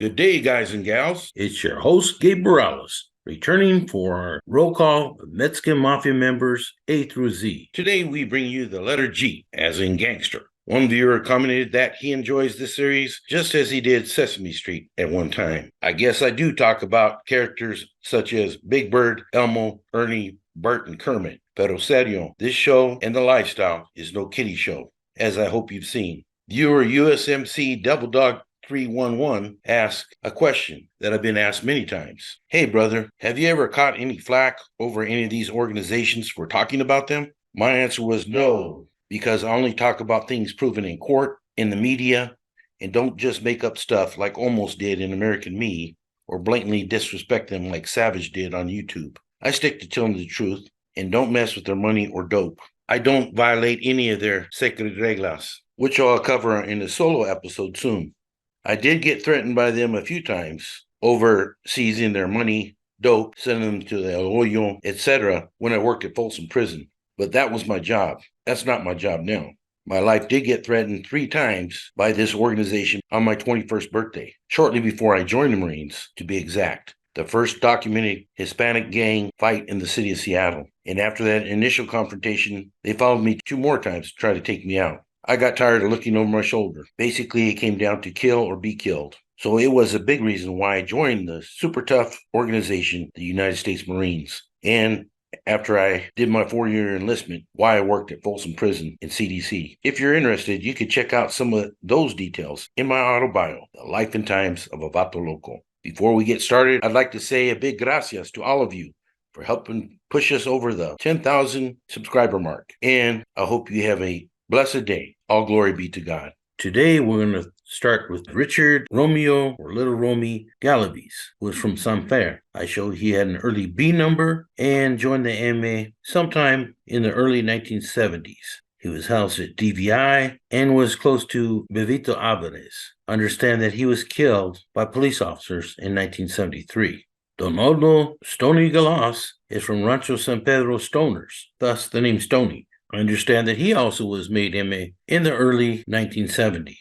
Good day, guys and gals. It's your host, Gabe Morales, returning for our roll call of Mexican Mafia members A through Z. Today, we bring you the letter G, as in gangster. One viewer commented that he enjoys this series just as he did Sesame Street at one time. I guess I do talk about characters such as Big Bird, Elmo, Ernie, Bert, and Kermit. Pero serio, this show and the lifestyle is no kiddie show, as I hope you've seen. Viewer USMC Devil Dog 311 asked a question that I've been asked many times. Hey, brother, have you ever caught any flack over any of these organizations for talking about them? My answer was no, because I only talk about things proven in court, in the media, and don't just make up stuff like Almost did in American Me, or blatantly disrespect them like Savage did on YouTube. I stick to telling the truth and don't mess with their money or dope. I don't violate any of their sacred reglas, which I'll cover in a solo episode soon. I did get threatened by them a few times over seizing their money, dope, sending them to the El Hoyo, etc. when I worked at Folsom Prison. But that was my job. That's not my job now. My life did get threatened 3 times by this organization on my 21st birthday, shortly before I joined the Marines, to be exact. The first documented Hispanic gang fight in the city of Seattle. And after that initial confrontation, they followed me 2 more times to try to take me out. I got tired of looking over my shoulder. Basically, it came down to kill or be killed. So it was a big reason why I joined the super tough organization, the United States Marines. And after I did my 4-year enlistment, why I worked at Folsom Prison in CDC. If you're interested, you could check out some of those details in my autobio, The Life and Times of a Vato Loco. Before we get started, I'd like to say a big gracias to all of you for helping push us over the 10,000 subscriber mark. And I hope you have a blessed day. All glory be to God. Today, we're going to start with Richard Romeo, or Little Romy Galabis, who was from Sanfer. I showed he had an early B number and joined the MA sometime in the early 1970s. He was housed at DVI and was close to Bevito Alvarez. Understand that he was killed by police officers in 1973. Donaldo Stony Galas is from Rancho San Pedro Stoners, thus the name Stony. I understand that he also was made MA in the early 1970s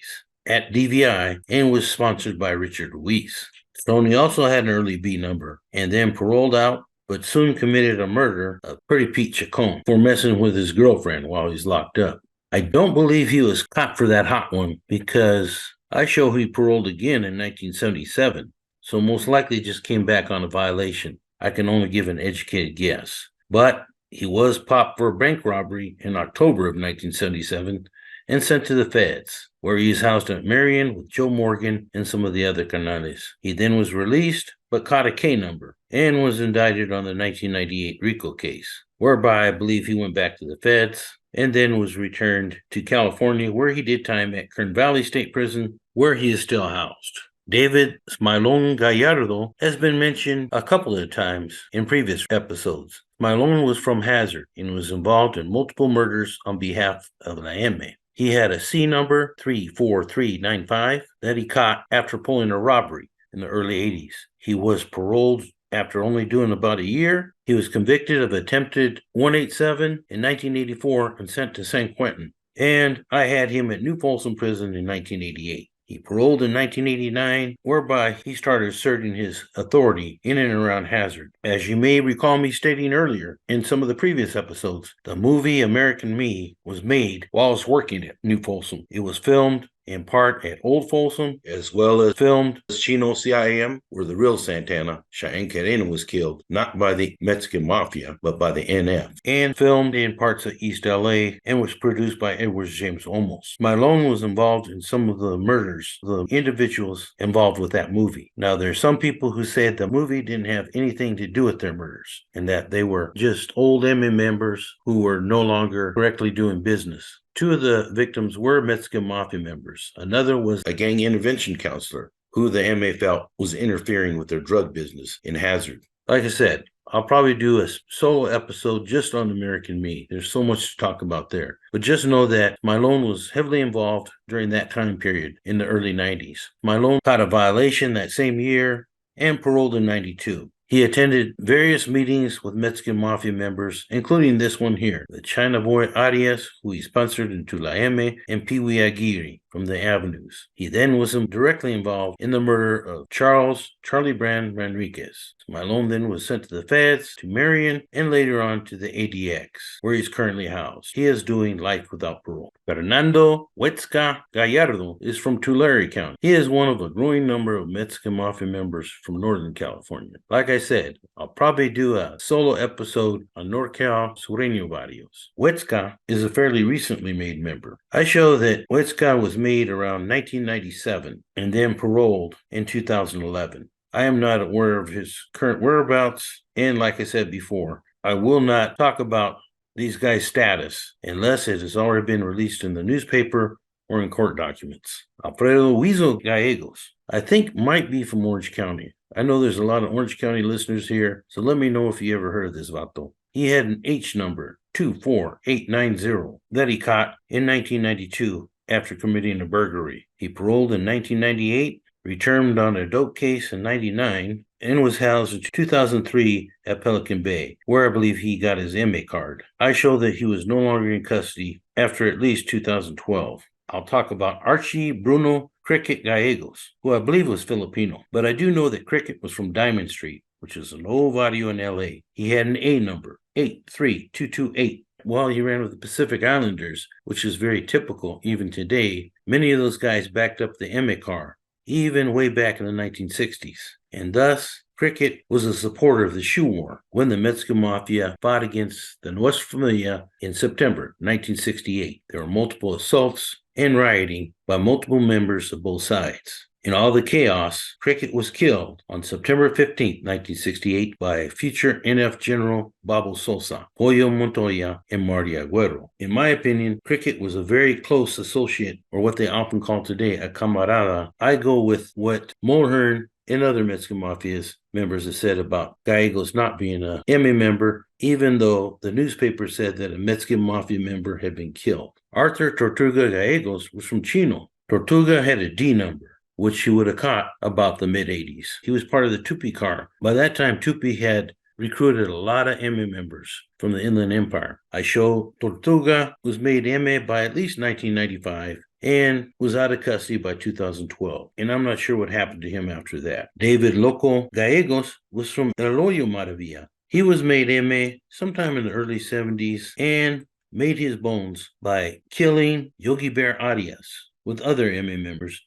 at DVI and was sponsored by Richard Ruiz. Stoney also had an early B number and then paroled out, but soon committed a murder of Pretty Pete Chacon for messing with his girlfriend while he's locked up. I don't believe he was caught for that hot one because I show he paroled again in 1977, so most likely just came back on a violation. I can only give an educated guess. But he was popped for a bank robbery in October of 1977 and sent to the feds, where he is housed at Marion with Joe Morgan and some of the other canales. He then was released, but caught a K number and was indicted on the 1998 RICO case, whereby I believe he went back to the feds and then was returned to California, where he did time at Kern Valley State Prison, where he is still housed. David Smilon Gallardo has been mentioned a couple of times in previous episodes. Smilon was from Hazard and was involved in multiple murders on behalf of La M. He had a C number 34395 that he caught after pulling a robbery in the early 80s. He was paroled after only doing about a year. He was convicted of attempted 187 in 1984 and sent to San Quentin. And I had him at New Folsom Prison in 1988. He paroled in 1989, whereby he started asserting his authority in and around Hazard. As you may recall me stating earlier in some of the previous episodes, the movie American Me was made while I was working at New Folsom. It was filmed in part at Old Folsom, as well as filmed Chino CIM, where the real Santana, Cheyenne Cadena, was killed, not by the Mexican Mafia, but by the NF, and filmed in parts of East LA, and was produced by Edward James Olmos. Mylone was involved in some of the murders, the individuals involved with that movie. Now, there's some people who said the movie didn't have anything to do with their murders, and that they were just old M members who were no longer correctly doing business. 2 of the victims were Mexican Mafia members. Another was a gang intervention counselor who the MA felt was interfering with their drug business in Hazard. Like I said, I'll probably do a solo episode just on American Me. There's so much to talk about there. But just know that Mylone was heavily involved during that time period in the early 90s. Mylone caught a violation that same year and paroled in 92. He attended various meetings with Mexican Mafia members, including this one here, the China boy Arias, who he sponsored into La M, and Pee Wee Aguirre from the Avenues. He then was directly involved in the murder of Charlie Brand Manriquez. Malone then was sent to the feds, to Marion, and later on to the ADX, where he's currently housed. He is doing life without parole. Fernando Huetzca Gallardo is from Tulare County. He is one of a growing number of Mexican Mafia members from Northern California. Like I said, I'll probably do a solo episode on NorCal Sureño Barrios. Huetzca is a fairly recently made member. I show that Huetzca was made around 1997 and then paroled in 2011. I am not aware of his current whereabouts, and like I said before, I will not talk about these guys' status unless it has already been released in the newspaper or in court documents. Alfredo Huizo Gallegos, I think might be from Orange County. I know there's a lot of Orange County listeners here, so let me know if you ever heard of this vato. He had an H number, 24890, that he caught in 1992 after committing a burglary. He paroled in 1998, returned on a dope case in 99, and was housed in 2003 at Pelican Bay, where I believe he got his MA card. I show that he was no longer in custody after at least 2012. I'll talk about Archie Bruno Cricket Gallegos, who I believe was Filipino, but I do know that Cricket was from Diamond Street, which is an old barrio in LA. He had an A number, 83228. While he ran with the Pacific Islanders, which is very typical even today, many of those guys backed up the MA car, even way back in the 1960s. And thus, Cricket was a supporter of the Shoe War when the Mexican Mafia fought against the Nuestra Familia in September 1968. There were multiple assaults and rioting by multiple members of both sides. In all the chaos, Cricket was killed on September 15, 1968 by future NF General Babo Sosa, Pollo Montoya, and Marty Agüero. In my opinion, Cricket was a very close associate, or what they often call today a camarada. I go with what Mulhern and other Mexican Mafia's members have said about Gallegos not being a MA member, even though the newspaper said that a Mexican Mafia member had been killed. Arthur Tortuga Gallegos was from Chino. Tortuga had a D number, which he would have caught about the mid-'80s. He was part of the Tupi car. By that time, Tupi had recruited a lot of MA members from the Inland Empire. I show Tortuga was made MA by at least 1995 and was out of custody by 2012. And I'm not sure what happened to him after that. David Loco Gallegos was from El Hoyo Maravilla. He was made MA sometime in the early 70s and made his bones by killing Yogi Bear Arias with other MA members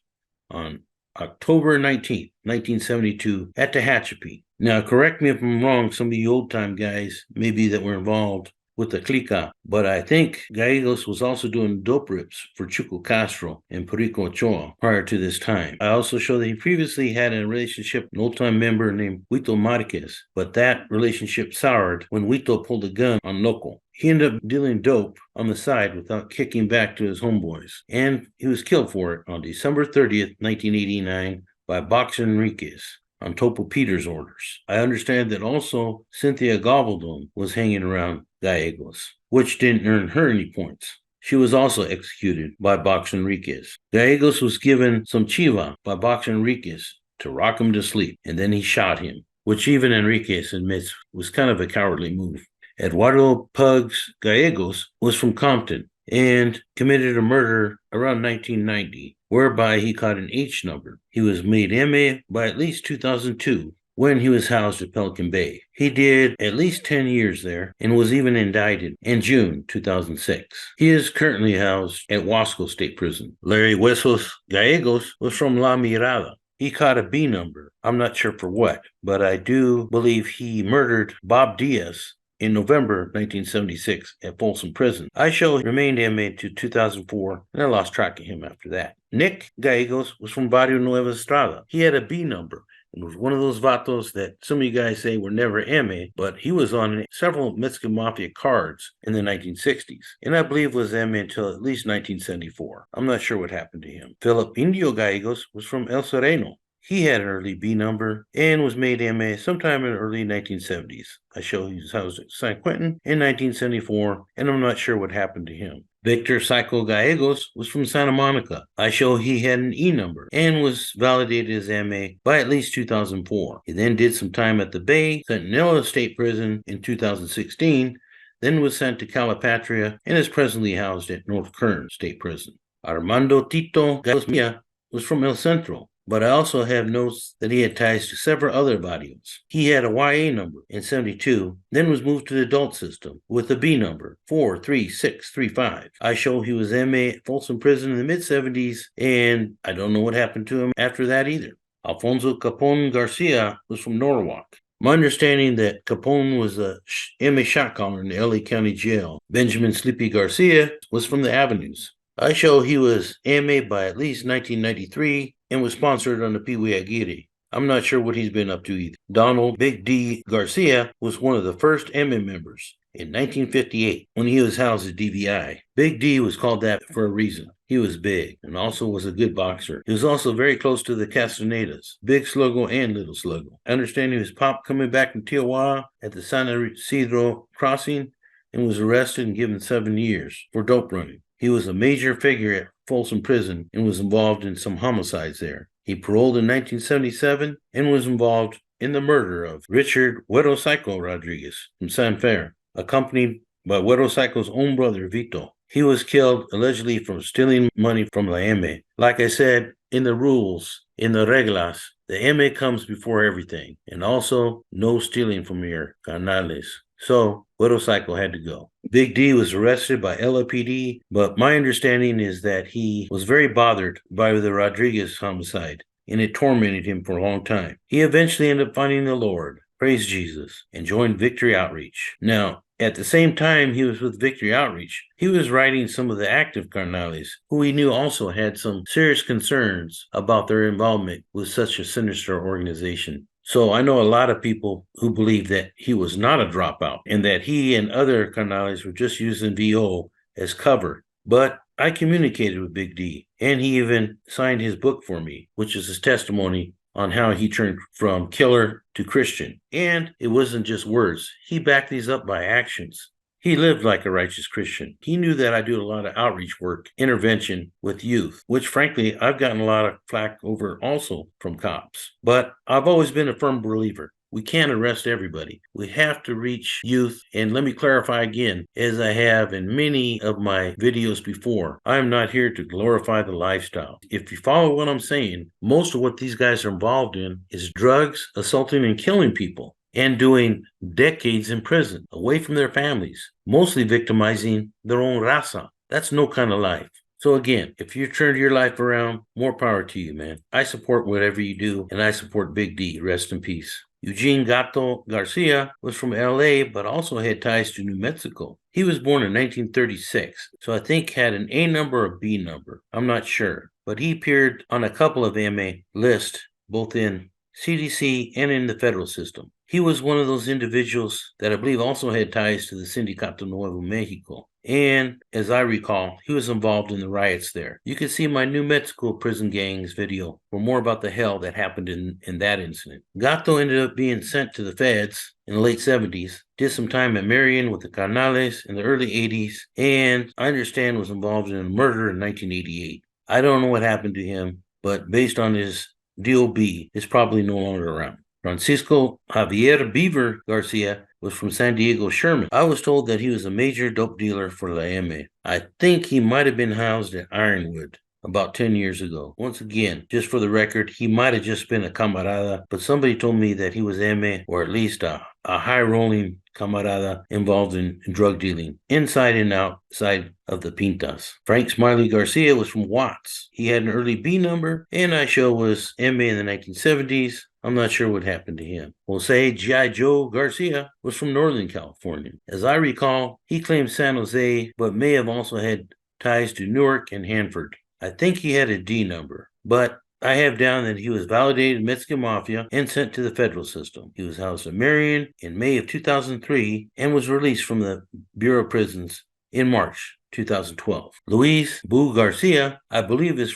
on October 19th, 1972 at Tehachapi. Now, correct me if I'm wrong, some of you old-time guys maybe that were involved with the Clica, but I think Gallegos was also doing dope rips for Chuco Castro and Perico Ochoa prior to this time. I also show that he previously had a relationship with an old-time member named Huito Marquez, but that relationship soured when Huito pulled a gun on Loco. He ended up dealing dope on the side without kicking back to his homeboys, and he was killed for it on December 30th, 1989 by Boxer Enriquez on Topo Peter's orders. I understand that also Cynthia Gavaldon was hanging around Gallegos, which didn't earn her any points. She was also executed by Boxer Enriquez. Gallegos was given some chiva by Boxer Enriquez to rock him to sleep, and then he shot him, which even Enriquez admits was kind of a cowardly move. Eduardo Pugs Gallegos was from Compton and committed a murder around 1990, whereby he caught an H number. He was made MA by at least 2002 when he was housed at Pelican Bay. He did at least 10 years there and was even indicted in June 2006. He is currently housed at Wasco State Prison. Larry Wessel Gallegos was from La Mirada. He caught a B number. I'm not sure for what, but I do believe he murdered Bob Diaz in November 1976 at Folsom Prison. I show he remained inmate to 2004, and I lost track of him after that. Nick Gallegos was from Barrio Nueva Estrada. He had a B number. It was one of those vatos that some of you guys say were never MA, but he was on several Mexican Mafia cards in the 1960s, and I believe was MA until at least 1974. I'm not sure what happened to him. Philip Indio Gallegos was from El Sereno. He had an early B number and was made MA sometime in the early 1970s. I show he was housed at San Quentin in 1974, and I'm not sure what happened to him. Victor Psycho Gallegos was from Santa Monica. I show he had an E number and was validated as MA by at least 2004. He then did some time at the Bay Centinela State Prison in 2016, then was sent to Calipatria and is presently housed at North Kern State Prison. Armando Tito Garcia was from El Centro, but I also have notes that he had ties to several other barrios. He had a YA number in 72, then was moved to the adult system with a B number, 43635. I show he was MA at Folsom Prison in the mid-70s, and I don't know what happened to him after that either. Alfonso Capone Garcia was from Norwalk. My understanding that Capone was a MA shot caller in the LA County Jail. Benjamin Sleepy Garcia was from the Avenues. I show he was MA by at least 1993 and was sponsored on the Pee Wee Aguirre. I'm not sure what he's been up to either. Donald Big D Garcia was one of the first MA members in 1958 when he was housed at DVI. Big D was called that for a reason. He was big and also was a good boxer. He was also very close to the Castanedas, Big Sluggo and Little Sluggo. I understand he was popped coming back from Tijuana at the San Isidro crossing and was arrested and given 7 years for dope running. He was a major figure at Folsom Prison and was involved in some homicides there. He paroled in 1977 and was involved in the murder of Richard Güero Psycho Rodriguez from San Fer, accompanied by Güero Psycho's own brother, Vito. He was killed allegedly from stealing money from La M. Like I said, in the rules, in the reglas, the M comes before everything. And also, no stealing from your carnales. So, Güero Psycho had to go. Big D was arrested by LAPD, but my understanding is that he was very bothered by the Rodriguez homicide, and it tormented him for a long time. He eventually ended up finding the Lord, praise Jesus, and joined Victory Outreach. Now, at the same time he was with Victory Outreach, he was writing some of the active carnales, who he knew also had some serious concerns about their involvement with such a sinister organization. So I know a lot of people who believe that he was not a dropout and that he and other carnales were just using VO as cover. But I communicated with Big D, and he even signed his book for me, which is his testimony on how he turned from killer to Christian. And it wasn't just words. He backed these up by actions. He lived like a righteous Christian. He knew that I do a lot of outreach work, intervention with youth, which frankly, I've gotten a lot of flack over also from cops. But I've always been a firm believer. We can't arrest everybody. We have to reach youth. And let me clarify again, as I have in many of my videos before, I'm not here to glorify the lifestyle. If you follow what I'm saying, most of what these guys are involved in is drugs, assaulting and killing people, and doing decades in prison, away from their families, mostly victimizing their own raza. That's no kind of life. So again, if you turned your life around, more power to you, man. I support whatever you do, and I support Big D. Rest in peace. Eugene Garcia was from LA, but also had ties to New Mexico. He was born in 1936, so I think had an A number or B number. I'm not sure. But he appeared on a couple of MA lists, both in CDC and in the federal system. He was one of those individuals that I believe also had ties to the Sindicato Nuevo Mexico. And as I recall, he was involved in the riots there. You can see my New Mexico prison gangs video for more about the hell that happened in that incident. Gato ended up being sent to the feds in the late 70s, did some time at Marion with the Carnales in the early 80s, and I understand was involved in a murder in 1988. I don't know what happened to him, but based on his DOB, is probably no longer around. Francisco Javier Beaver Garcia was from San Diego Sherman. I was told that he was a major dope dealer for La M. I think he might have been housed at Ironwood about 10 years ago. Once again, just for the record, he might have just been a camarada, but somebody told me that he was M, or at least a high-rolling camarada involved in drug dealing, inside and outside of the Pintas. Frank Smiley Garcia was from Watts. He had an early B number, and I show was M in the 1970s. I'm not sure what happened to him. Jose G.I. Joe Garcia was from Northern California. As I recall, he claimed San Jose, but may have also had ties to Newark and Hanford. I think he had a D number, but I have down that he was validated Mexican Mafia and sent to the federal system. He was housed at Marion in May of 2003 and was released from the Bureau of Prisons in March 2012. Luis Boo Garcia, I believe, is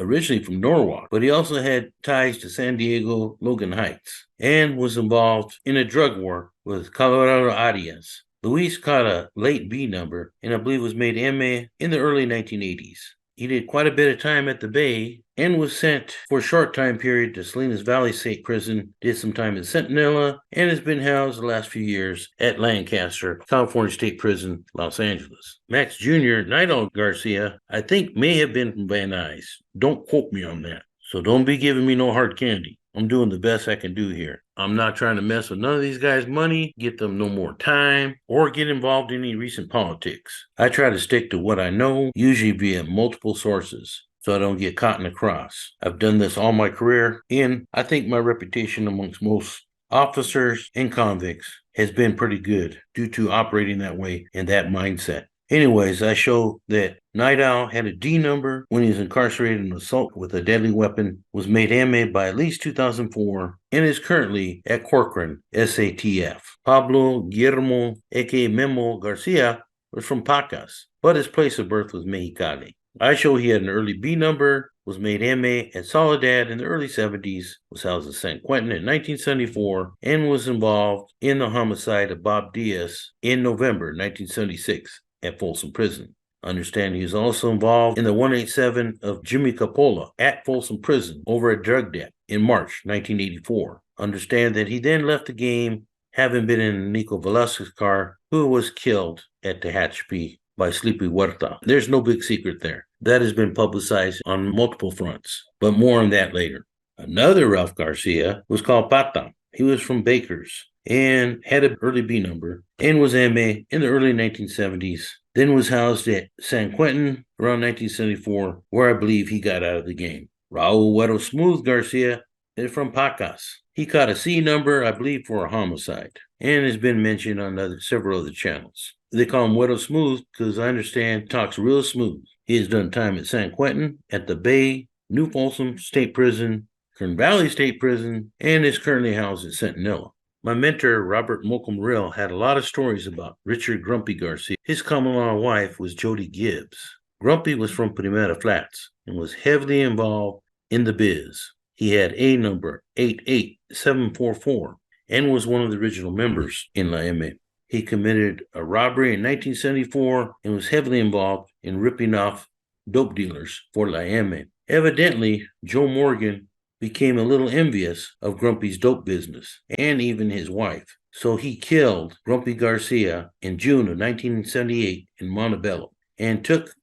originally from Norwalk, but he also had ties to San Diego, Logan Heights, and was involved in a drug war with Colorado Arias. Luis caught a late B number and I believe was made MA in the early 1980s. He did quite a bit of time at the Bay and was sent for a short time period to Salinas Valley State Prison, did some time in Centinela, and has been housed the last few years at Lancaster, California State Prison, Los Angeles. Max Jr., Night Owl Garcia, I think may have been from Van Nuys. Don't quote me on that. So don't be giving me no hard candy. I'm doing the best I can do here. I'm not trying to mess with none of these guys' money, get them no more time, or get involved in any recent politics. I try to stick to what I know, usually via multiple sources, so I don't get caught in a cross. I've done this all my career, and I think my reputation amongst most officers and convicts has been pretty good due to operating that way and that mindset. Anyways, I show that Night Owl had a D number when he was incarcerated in assault with a deadly weapon, was made MA by at least 2004, and is currently at Corcoran, SATF. Pablo Guillermo, aka Memo Garcia, was from Pacas, but his place of birth was Mexicali. I show he had an early B number, was made MA at Soledad in the early 70s, was housed at San Quentin in 1974, and was involved in the homicide of Bob Diaz in November 1976. At Folsom Prison. Understand he was also involved in the 187 of Jimmy Capola at Folsom Prison over a drug debt in March 1984. Understand that he then left the game, having been in Nico Velasquez's car, who was killed at Tehachapi by Sleepy Huerta. There's no big secret there. That has been publicized on multiple fronts, but more on that later. Another Ralph Garcia was called Pata. He was from Bakers and had an early B number and was MA in the early 1970s, then was housed at San Quentin around 1974, where I believe he got out of the game. Raul Güero Smooth Garcia is from Pacas. He caught a C number, I believe, for a homicide, and has been mentioned on several other channels. They call him Güero Smooth because I understand talks real smooth. He has done time at San Quentin, at the Bay, New Folsom State Prison, Kern Valley State Prison, and is currently housed at Centinela. My mentor, Robert Moulcom-Rill, had a lot of stories about Richard Grumpy Garcia. His common-law wife was Jody Gibbs. Grumpy was from Primera Flats and was heavily involved in the biz. He had A number 88744 and was one of the original members in La M. He committed a robbery in 1974 and was heavily involved in ripping off dope dealers for La M. Evidently, Joe Morgan became a little envious of Grumpy's dope business and even his wife. So he killed Grumpy Garcia in June of 1978 in Montebello and took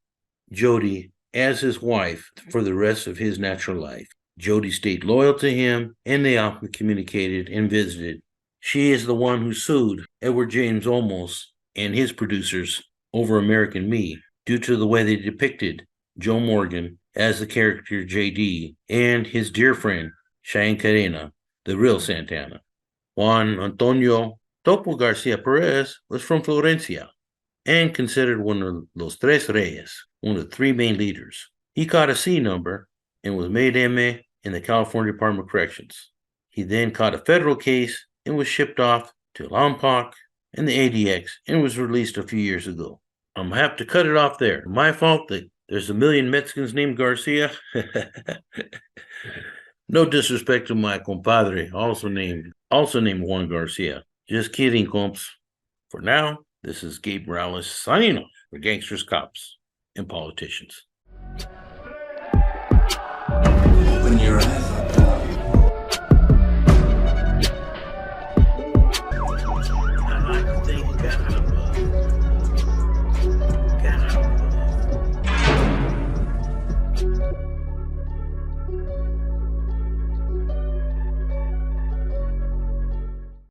Jody as his wife for the rest of his natural life. Jody stayed loyal to him and they often communicated and visited. She is the one who sued Edward James Olmos and his producers over American Me due to the way they depicted Joe Morgan as the character JD and his dear friend Cheyenne Cadena, the real Santana. Juan Antonio Topo Garcia Perez was from Florencia and considered one of Los Tres Reyes, one of the three main leaders. He caught a C number and was made MA in the California Department of Corrections. He then caught a federal case and was shipped off to Lompoc and the ADX and was released a few years ago. I'm going to have to cut it off there. My fault that there's a million Mexicans named Garcia. No disrespect to my compadre, also named Juan Garcia. Just kidding, comps. For now, this is Gabe Morales signing off for Gangsters, Cops, and Politicians. Open your eyes. I like to think that